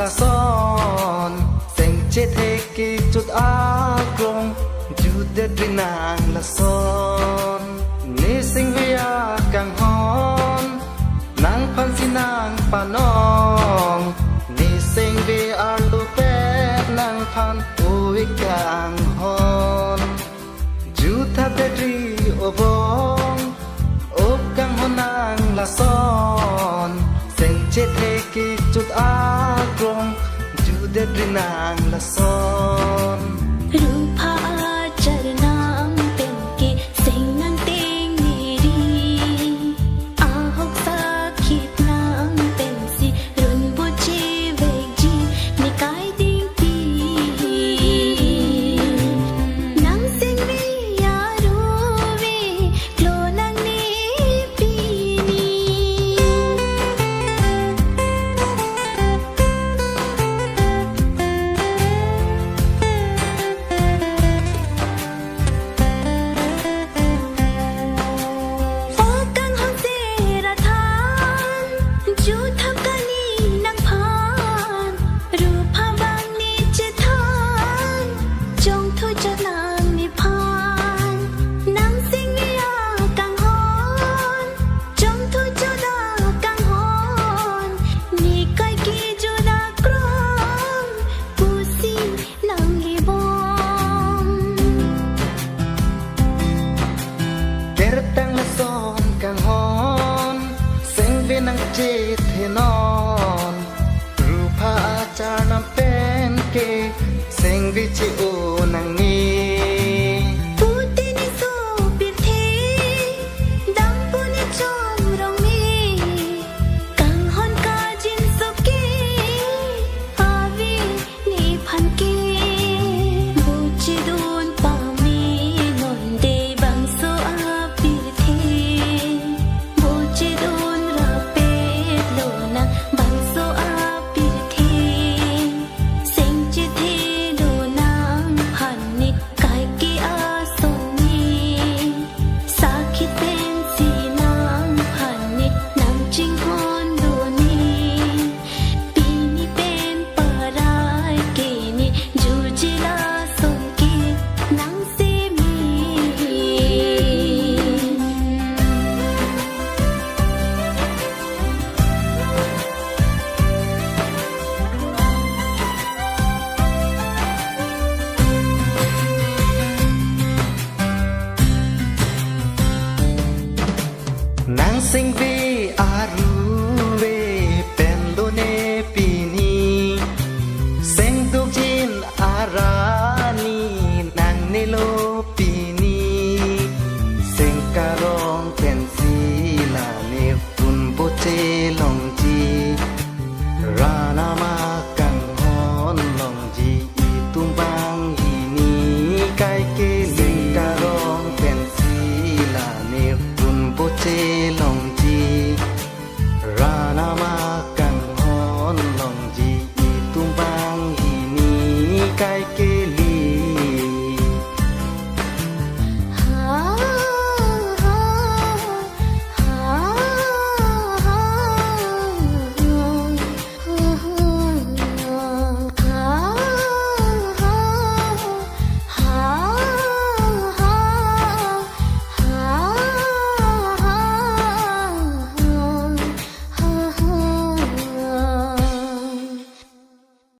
là son Seng chết thế kì chút á grong Chú đẹp đi nàng là son Nê sinh vi á càng hòn Nàng phan si nàng pa nong Nê sinh vi á lu bếp nàng phan ui càng hòn Chú tháp đẹp đi ô vong ốp càng hòn nàng là son Seng chết thế kì chút á grong Chú đẹp đi nàng là son Rupa charnam penki sengang tingiri ahok sakit nang pensi run buci vegji nikai ding ti nang sing vi yaruvi klonang ni pini chết thế non Rupa charnam pen ke Seng vi chi u nang ni Putini so birthi dam puni chom rong mi kang hon ka jin so ki avi ni phan ki buchi dun pa mi non de bang so a birthi buchi dun ra pe lo na bang so a birthi sing chi thi lo nang phan ni kai ki a song ni sakit pen si nang phan ni nang ching hon do ni pini pen parai ke ni juji la song ki nang si mi Nang sing vi aru ve pen lo ne pini Seng tu jin arani nang ne lo pini Seng karong pen si la ne pun bo che long ji Rana ma